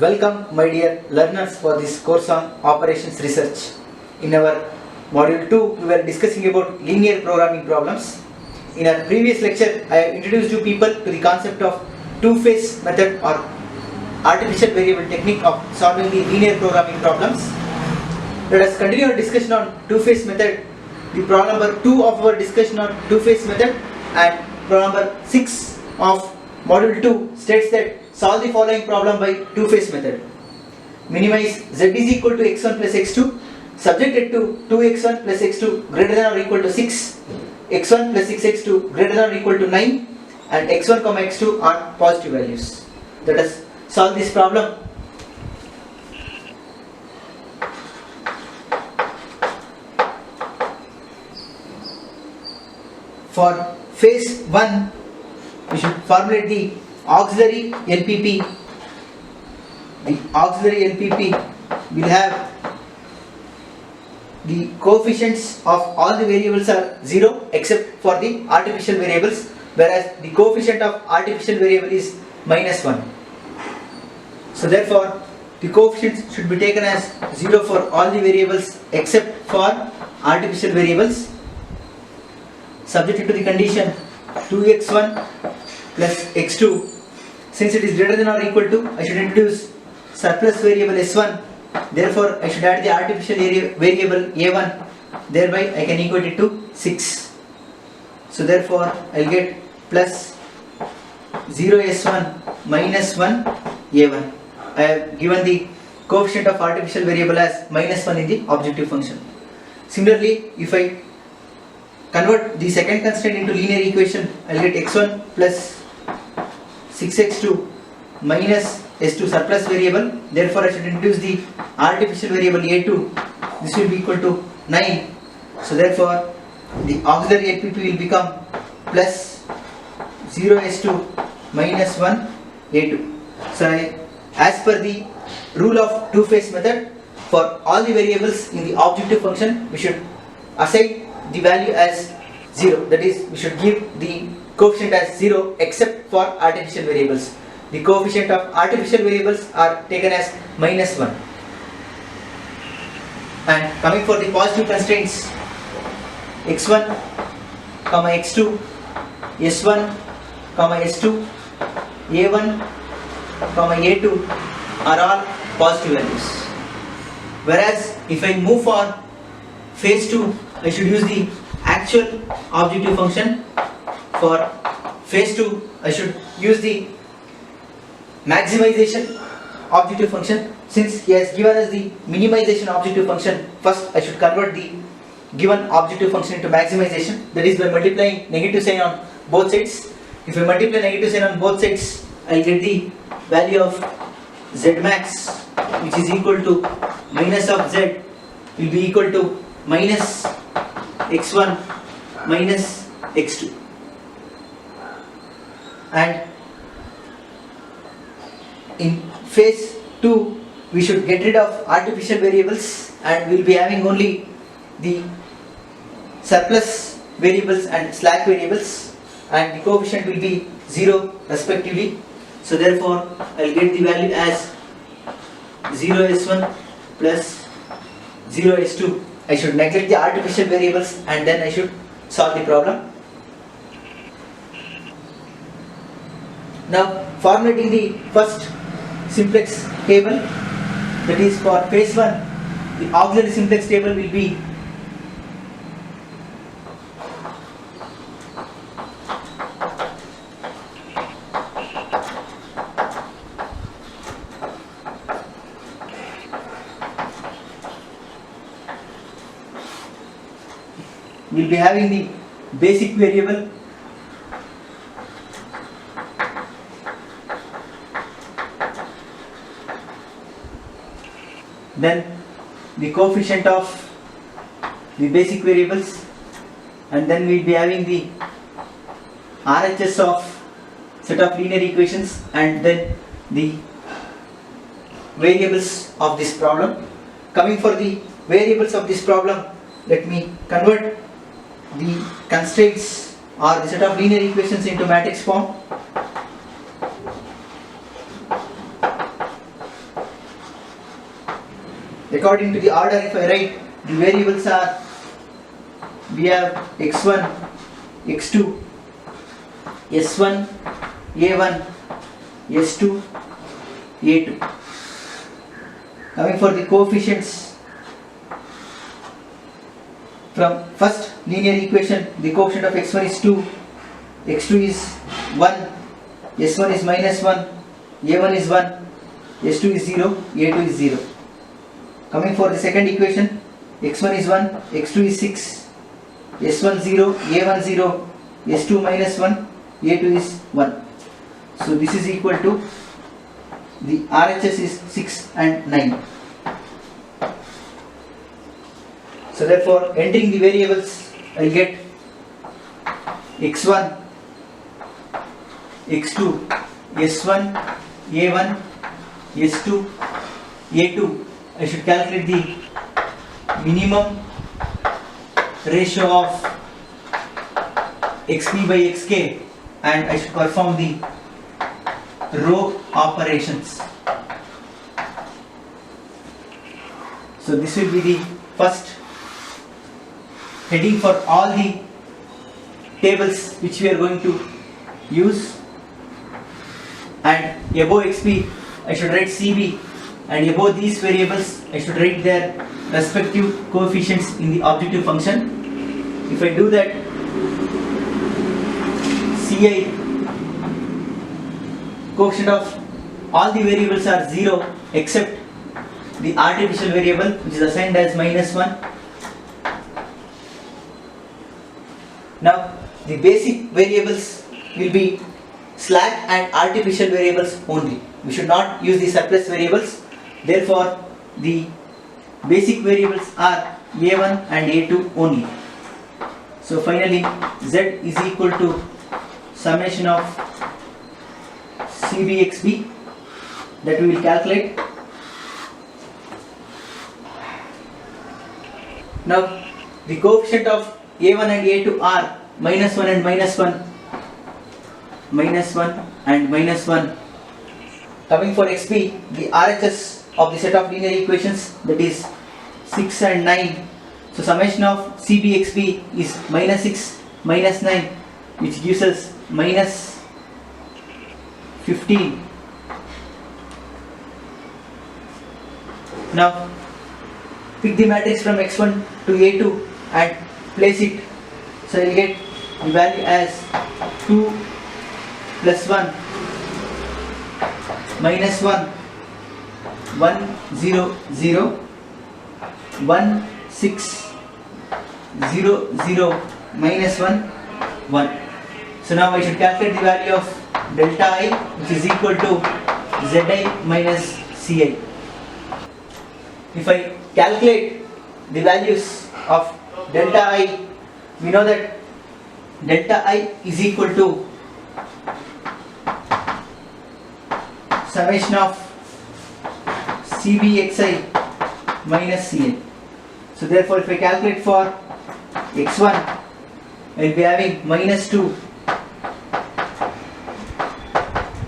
Welcome my dear learners for this course on operations research. In our module 2 we were discussing about linear programming problems. In our previous lecture I have introduced you people to the concept of two-phase method or artificial variable technique of solving the linear programming problems. Let us continue our discussion on two-phase method. The problem number 2 of our discussion on two-phase method and problem number 6 of module 2 states that solve the following problem by two-phase method. Minimize z is equal to x1 plus x2 subjected to 2x1 plus x2 greater than or equal to 6, x1 plus 6x2 greater than or equal to 9 and x1 comma x2 are positive values. Let us solve this problem. For phase 1 we should formulate the auxiliary LPP. The auxiliary LPP will have the coefficients of all the variables are 0 except for the artificial variables, whereas the coefficient of artificial variable is -1. So therefore the coefficients should be taken as 0 for all the variables except for artificial variables, subjected to the condition 2x1 plus x2. Since it is greater than or equal to, I should introduce surplus variable s1, therefore I should add the artificial variable a1, thereby I can equate it to 6. So therefore I will get plus 0 s1 minus 1 a1. I have given the coefficient of artificial variable as -1 in the objective function. Similarly, if I convert the second constraint into linear equation, I will get x1 plus 6x2 minus s2 surplus variable, therefore I should introduce the artificial variable a2, this will be equal to 9. So therefore the auxiliary LPP will become plus 0 s2 minus 1 a2. So as per the rule of two-phase method, for all the variables in the objective function we should assign the value as 0, that is we should give the coefficient as 0 except for artificial variables. The coefficient of artificial variables are taken as -1. And coming for the positive constraints, x1 comma x2, s1 comma s2, a1 comma a2 are all positive values. Whereas if I move for phase 2, I should use the actual objective function. For phase 2 I should use the maximization objective function. Since he has given us the minimization objective function, first I should convert the given objective function into maximization, that is by multiplying negative sign on both sides. If I multiply negative sign on both sides, I will get the value of z max, which is equal to minus of z will be equal to minus x1 minus x2. And in phase 2 we should get rid of artificial variables and we will be having only the surplus variables and slack variables, and the coefficient will be 0 respectively. So therefore I will get the value as 0 s1 plus 0 s2. I should neglect the artificial variables and then I should solve the problem. Now formulating the first simplex table, that is for phase 1, the auxiliary simplex table will be having the basic variable, then the coefficient of the basic variables, and then we will be having the RHS of set of linear equations, and then the variables of this problem. Coming for the variables of this problem, let me convert the constraints or the set of linear equations into matrix form. according to the order, if I write, the variables are, we have x1, x2, s1, a1, s2, a2. Coming for the coefficients, from first linear equation, the coefficient of x1 is 2, x2 is 1, s1 is minus 1, a1 is 1, s2 is 0, a2 is 0. Coming for the second equation, x1 is 1, x2 is 6, s1 0, a1 0, s2 minus 1, a2 is 1. So this is equal to, the RHS is 6 and 9. So therefore, entering the variables, I will get x1, x2, s1, a1, s2, a2. I should calculate the minimum ratio of xp by xk, and I should perform the row operations. So this will be the first heading for all the tables which we are going to use, and above xp I should write cb, and above these variables I should write their respective coefficients in the objective function. If I do that, ci coefficient of all the variables are 0 except the artificial variable, which is assigned as minus 1. Now the basic variables will be slack and artificial variables only. We should not use the surplus variables. Therefore the basic variables are a1 and a2 only. So finally z is equal to summation of cbxb, that we will calculate. Now the coefficient of a1 and a2 are minus 1 and minus 1, minus 1 and minus 1. Coming for xp, the RHS of the set of linear equations, that is 6 and 9. So summation of cbxb is minus 6 minus 9, which gives us minus 15. Now pick the matrix from x1 to a2 and place it. So I will get the value as 2 plus 1 minus 1 1 0 0 1 6 0 0 minus 1 1. So now I should calculate the value of delta I, which is equal to zi minus ci. If I calculate the values of delta I, we know that delta I is equal to summation of cbxi minus cn. So therefore if I calculate for x1, I will be having minus 2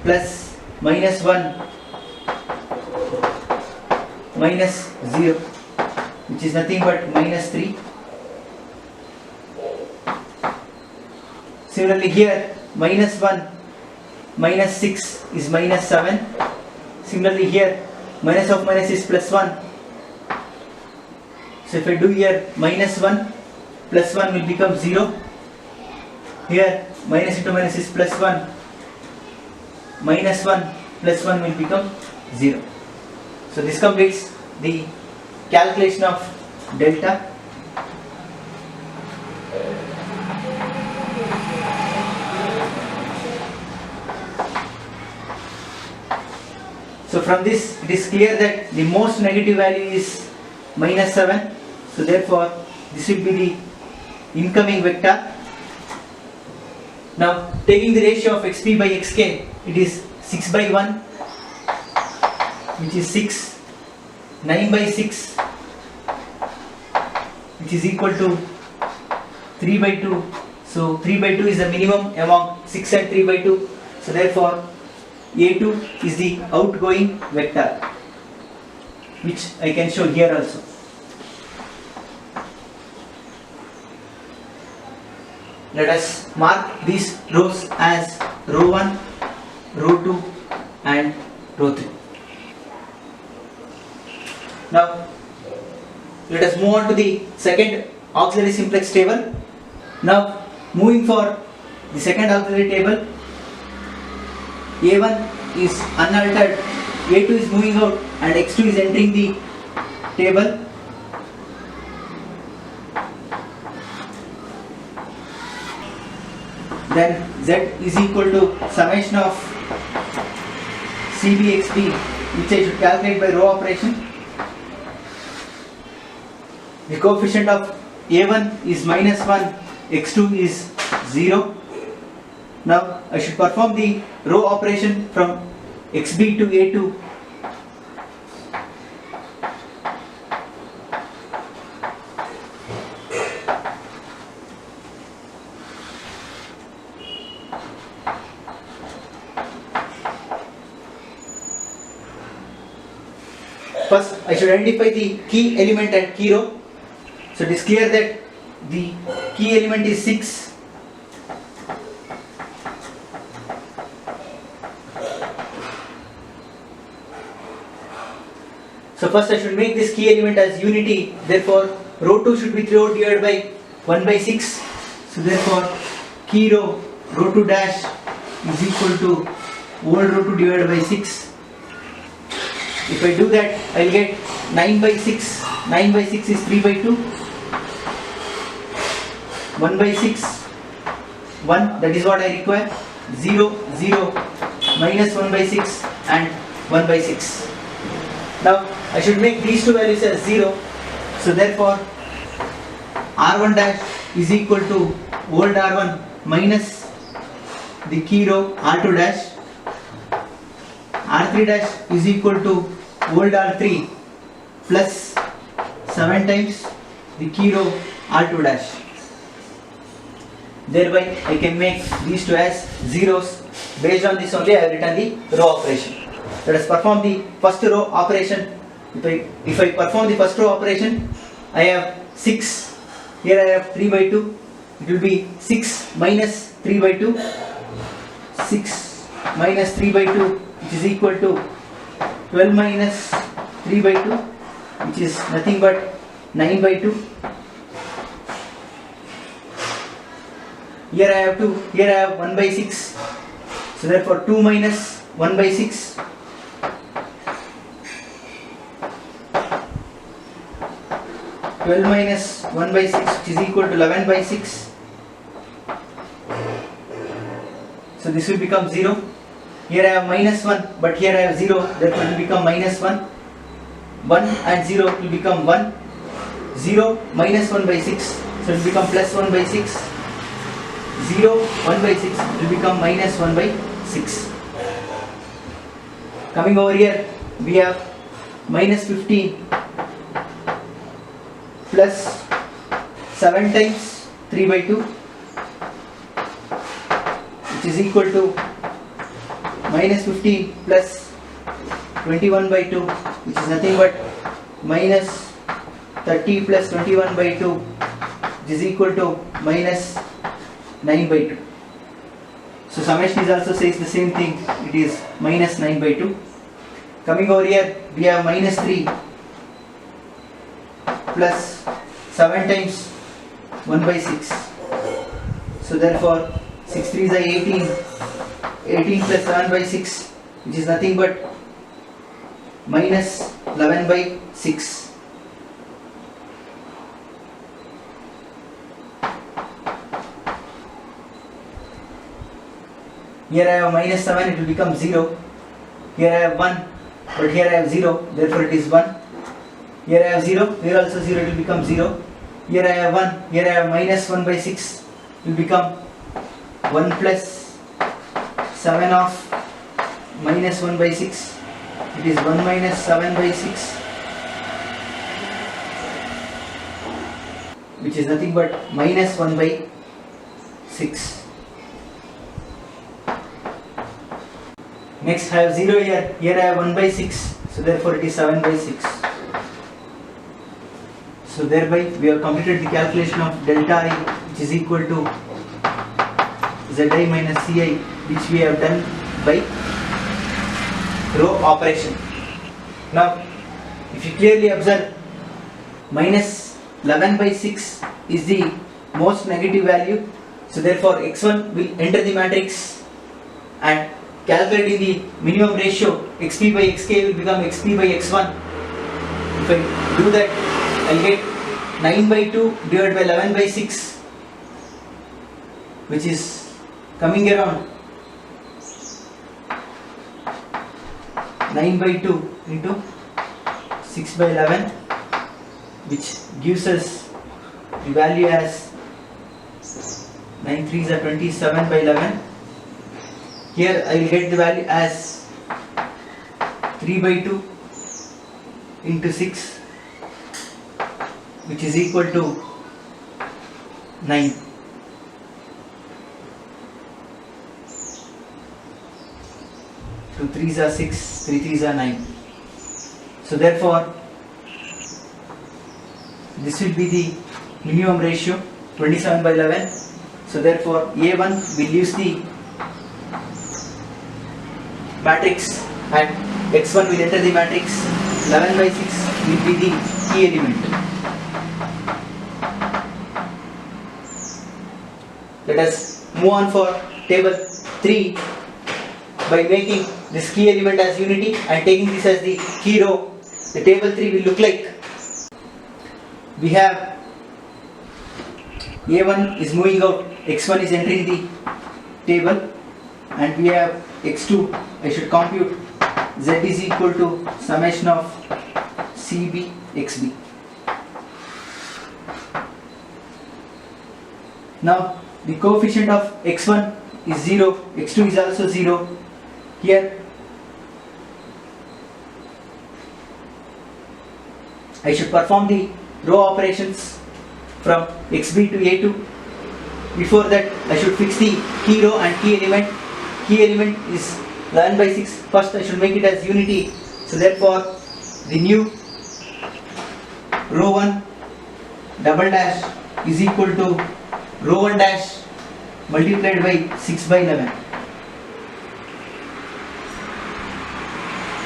plus minus 1 minus 0, which is nothing but minus 3. Similarly here, minus 1 minus 6 is minus 7. Similarly here, minus of minus is plus 1. So if I do here minus 1 plus 1 will become 0. Here minus into minus is plus 1. Minus 1 plus 1 will become 0. So this completes the calculation of delta. So from this it is clear that the most negative value is minus 7. So therefore this will be the incoming vector. Now taking the ratio of xp by xk, it is 6 by 1, which is 6, 9 by 6, which is equal to 3 by 2. So 3 by 2 is the minimum among 6 and 3 by 2. So therefore a2 is the outgoing vector. which I can show here also. Let us mark these rows as row 1, row 2 and row 3. Now let us move on to the second auxiliary simplex table. Now moving for the second auxiliary table, A1 is unaltered, A2 is moving out and X2 is entering the table. Then Z is equal to summation of CBXP, which I should calculate by row operation. The coefficient of A1 is -1, X2 is 0. Now I should perform the row operation from XB to A2. First I should identify the key element and key row. So it is clear that the key element is 6. So first I should make this key element as unity, therefore row 2 should be 3 divided by 1 by 6. So therefore key row, row 2 dash is equal to old row 2 divided by 6. If I do that, I will get 9 by 6. 9 by 6 is 3 by 2. 1 by 6, 1, that is what I require. 0, 0, minus 1 by 6 and 1 by 6. Now I should make these two values as 0. So therefore R1 dash is equal to old R1 minus the key row R2 dash. R3 dash is equal to old R3 plus 7 times the key row R2 dash. Thereby I can make these two as zeros. Based on this only I have written the row operation. Let us perform the first row operation. If I perform the first row operation, I have 6. Here I have 3 by 2. It will be 6 minus 3 by 2. 6 minus 3 by 2, which is equal to 12 minus 3 by 2, which is nothing but 9 by 2. Here I have 2, here I have 1 by 6. So therefore 2 minus 1 by 6. 12 minus 1 by 6, which is equal to 11 by 6. So this will become 0. Here I have minus 1, but here I have 0, therefore it will become minus 1. 1 and 0 will become 1. 0 minus 1 by 6, so it will become plus 1 by 6. 0, 1 by 6 will become minus 1 by 6. Coming over here, we have minus 15 plus 7 times 3 by 2, which is equal to minus 15 plus 21 by 2, which is nothing but minus 30 plus 21 by 2, which is equal to minus 9 by 2. So summation is also says the same thing, it is minus 9 by 2. Coming over here, we have minus 3 plus 7 times 1 by 6. So therefore 6 3s are 18. 18 plus 7 by 6, which is nothing but minus 11 by 6. Here I have minus 7, it will become 0. Here I have 1, but here I have 0, therefore it is 1. Here I have 0, here also 0, it will become 0. Here I have 1, here I have minus 1 by 6, it will become 1 plus 7 of minus 1 by 6. It is 1 minus 7 by 6, which is nothing but minus 1 by 6. Next I have 0 here, here I have 1 by 6, so therefore it is 7 by 6. So thereby we have completed the calculation of delta I, which is equal to Zi minus Ci, which we have done by row operation. Now if you clearly observe, minus 11 by 6 is the most negative value. So therefore x1 will enter the matrix, and calculating the minimum ratio xp by xk will become xp by x1. If I do that, I'll get 9 by 2 divided by 11 by 6, which is coming around 9 by 2 into 6 by 11, which gives us the value as 9 3s are 27 by 11. Here I will get the value as 3 by 2 into 6, which is equal to 9. Two 3s are 6, 3 3s are 9. So therefore this will be the minimum ratio, 27 by 11. So therefore A1 will use the matrix and x1 will enter the matrix. 11 by 6 will be the key element. Let us move on for table 3 by making this key element as unity and taking this as the key row. The table 3 will look like, we have A1 is moving out, x1 is entering the table, and we have x2. I should compute z is equal to summation of cb xb. Now the coefficient of x1 is 0, x2 is also 0. Here I should perform the row operations from xb to a2. Before that I should fix the key row and key element. Key element is 11 by 6. First I should make it as unity. So therefore the new row 1 double dash is equal to row 1 dash multiplied by 6 by 11.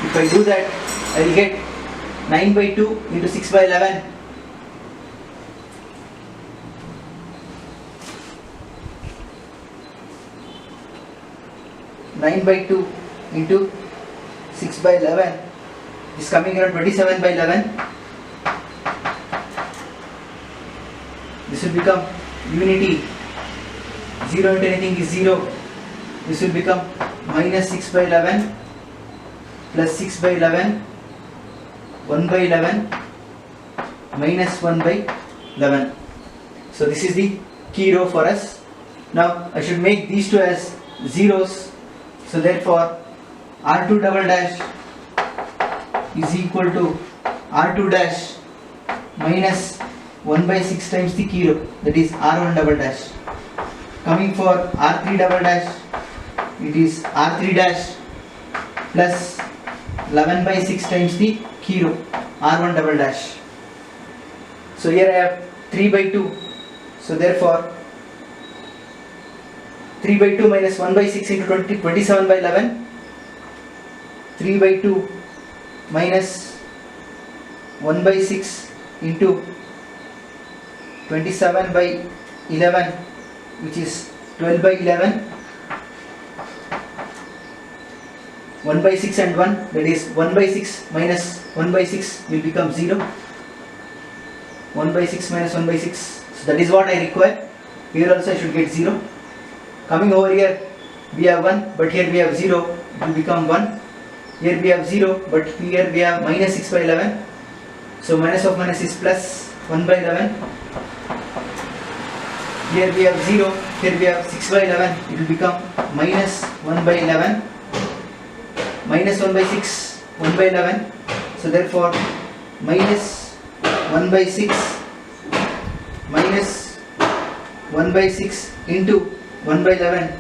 If I do that, I will get 9 by 2 into 6 by 11. Nine by 2 into 6 by 11 is coming around 27 by 11. This will become unity. 0 into anything is 0. This will become minus 6 by 11 plus 6 by 11, 1 by 11 minus 1 by 11. So this is the key row for us. Now I should make these two as zeros. So therefore R2 double dash is equal to R2 dash minus 1 by 6 times the key row, that is R1 double dash. Coming for R3 double dash, it is R3 dash plus 11 by 6 times the key row, R1 double dash. So here I have 3 by 2. So therefore 3 by 2 minus 1 by 6 into 27 by 11. 3 by 2 minus 1 by 6 into 27 by 11, which is 12 by 11. 1 by 6 and 1, that is 1 by 6 minus 1 by 6 will become 0. 1 by 6 minus 1 by 6, so that is what I require. Here also I should get 0. Coming over here, we have 1, but here we have 0, it will become 1. Here we have 0, but here we have minus 6 by 11. So minus of minus is plus 1 by 11. Here we have 0, here we have 6 by 11, it will become minus 1 by 11. Minus 1 by 6, 1 by 11. So therefore minus 1 by 6 minus 1 by 6 into 1 by 11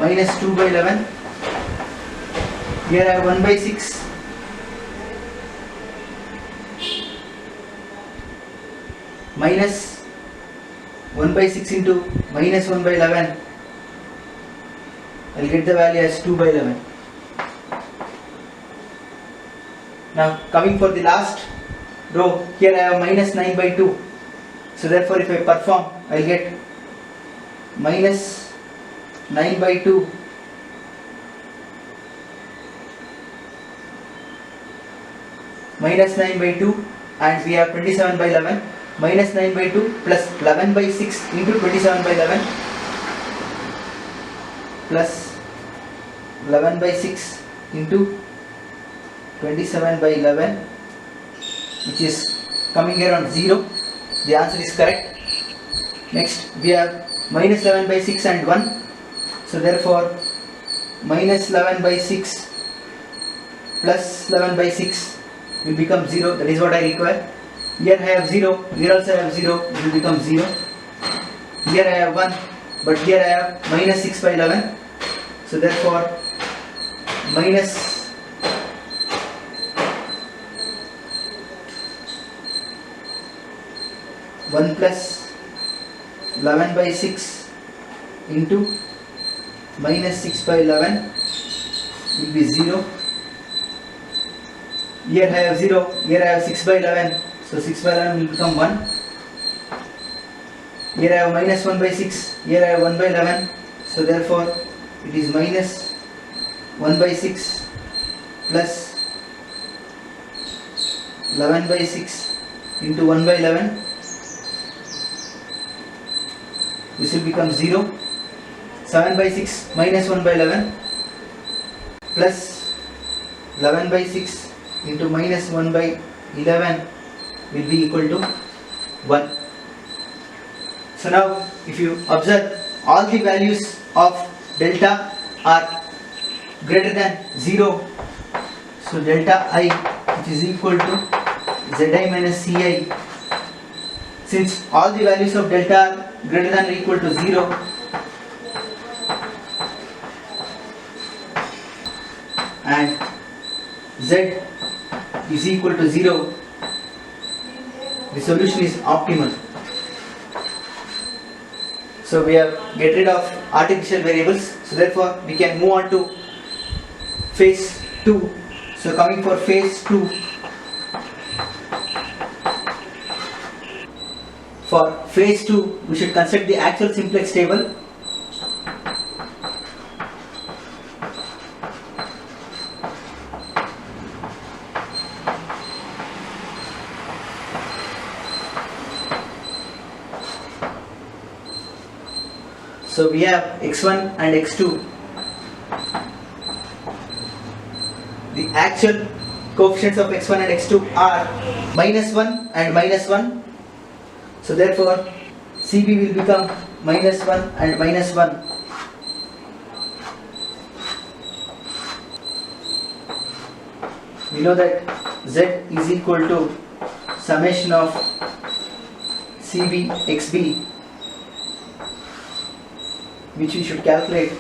minus 2 by 11. Here I have 1 by 6 minus 1 by 6 into minus 1 by 11, I'll get the value as 2 by 11. Now coming for the last row, here I have minus 9 by 2. So therefore if I perform, I'll get minus 9 by 2 minus 9 by 2, and we have 27 by 11. Minus 9 by 2 plus 11 by 6 into 27 by 11 plus 11 by 6 into 27 by 11, which is coming here on 0. The answer is correct. Next we have minus 11 by 6 and 1. So therefore minus 11 by 6 plus 11 by 6 will become 0. That is what I require. Here I have 0, here also I have 0, it will become 0. Here I have 1, but here I have minus 6 by 11. So therefore minus 1 plus 11 by 6 into minus 6 by 11 will be 0. Here I have 0, here I have 6 by 11, so 6 by 11 will become 1. Here I have minus 1 by 6, here I have 1 by 11, so therefore it is minus 1 by 6 plus 11 by 6 into 1 by 11. This will become 0. 7 by 6 minus 1 by 11 plus 11 by 6 into minus 1 by 11 will be equal to 1. So now if you observe, all the values of delta are greater than 0. So delta I, which is equal to Zi minus Ci, since all the values of delta are greater than or equal to 0, and Z is equal to 0, the solution is optimal. So we have get rid of artificial variables, so therefore we can move on to phase 2. So coming for phase 2, for phase 2 we should construct the actual simplex table. So we have x1 and x2. The actual coefficients of x1 and x2 are minus 1 and minus 1. So therefore CB will become minus 1 and minus 1. We know that Z is equal to summation of CB XB, which we should calculate.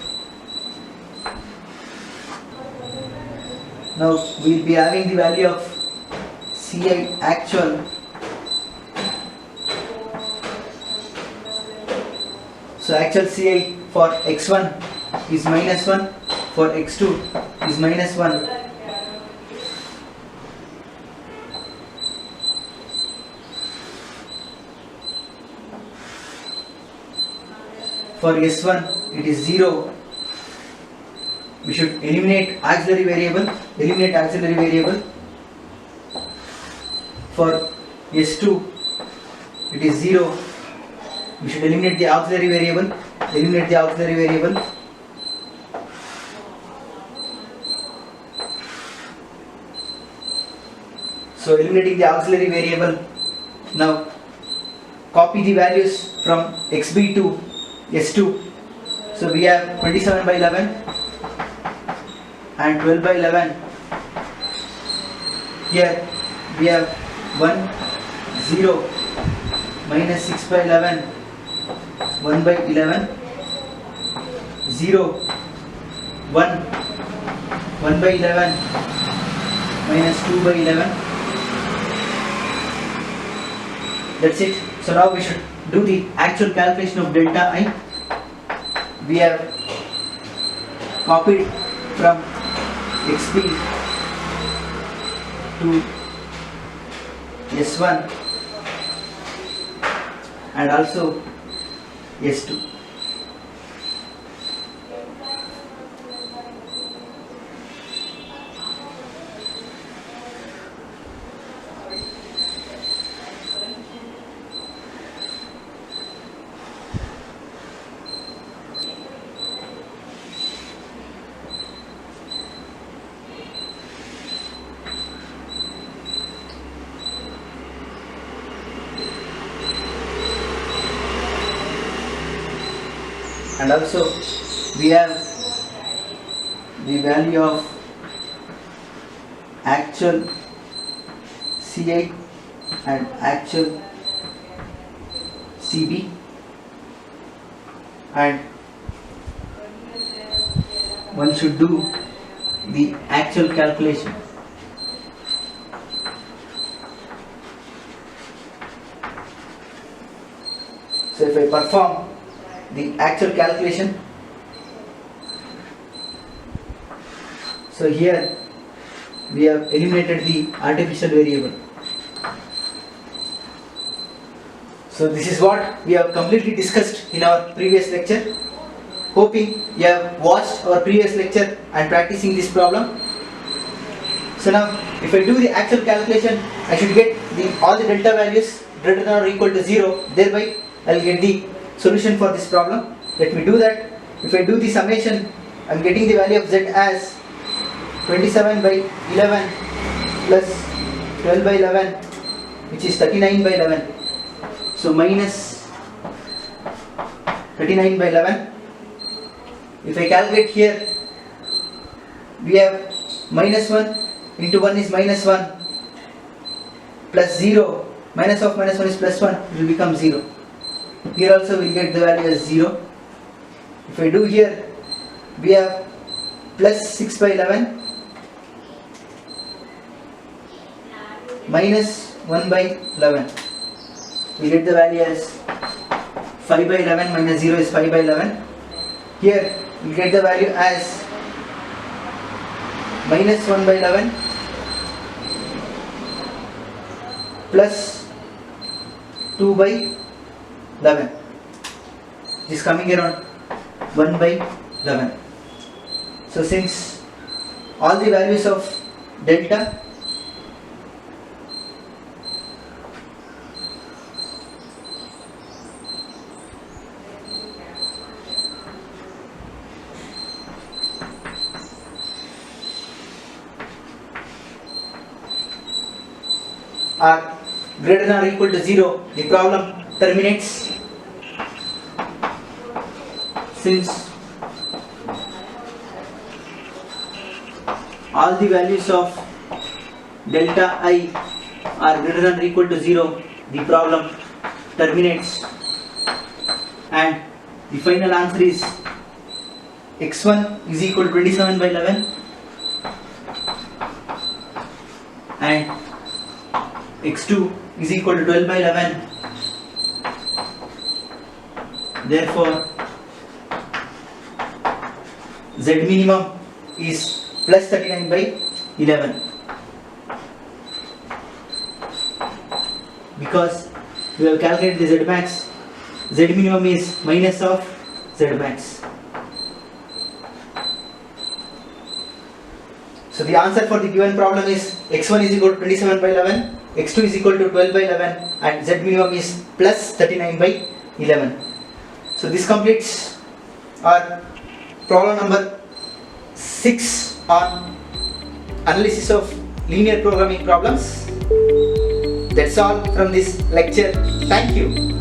Now we will be having the value of Ci actual So actual Ci for x1 is minus 1, for x2 is minus 1. For S1 it is 0. We should eliminate auxiliary variable. For S2 it is 0. We should eliminate the auxiliary variable. So eliminating the auxiliary variable. Now copy the values from xb to S2. So we have 27 by 11 and 12 by 11. Here we have 1, 0, minus 6 by 11, 1 by 11, 0, 1, 1 by 11, minus 2 by 11. That's it. So now we should do the actual calculation of delta I. We have copied from XP to S1 and also S2. And also we have the value of actual CI and actual CB, and one should do the actual calculation. So if I perform the actual calculation, so here we have eliminated the artificial variable. So this is what we have completely discussed in our previous lecture. Hoping you have watched our previous lecture and practicing this problem. So now if I do the actual calculation, I should get all the delta values greater than or equal to 0, thereby I will get the solution for this problem. Let me do that. If I do the summation, I am getting the value of z as 27 by 11 plus 12 by 11, which is 39 by 11. So minus 39 by 11. If I calculate here, we have minus 1 into 1 is minus 1 plus 0, minus of minus 1 is plus 1, it will become 0. Here also we will get the value as 0. If I do here, we have plus 6 by 11 minus 1 by 11. We get the value as 5 by 11 minus 0 is 5 by 11. Here we get the value as minus 1 by 11 plus 2 by 11. It is coming around 1 by 11. So since all the values of delta are greater than or equal to 0, the problem terminates. Since all the values of delta I are greater than or equal to 0, the problem terminates, and the final answer is x1 is equal to 27 by 11 and x2 is equal to 12 by 11. Therefore Z minimum is plus 39 by 11, because we have calculated the Z max. Z minimum is minus of Z max. So the answer for the given problem is x1 is equal to 27 by 11, x2 is equal to 12 by 11 and Z minimum is plus 39 by 11. So this completes our problem number 6 on analysis of linear programming problems. That's all from this lecture. Thank you.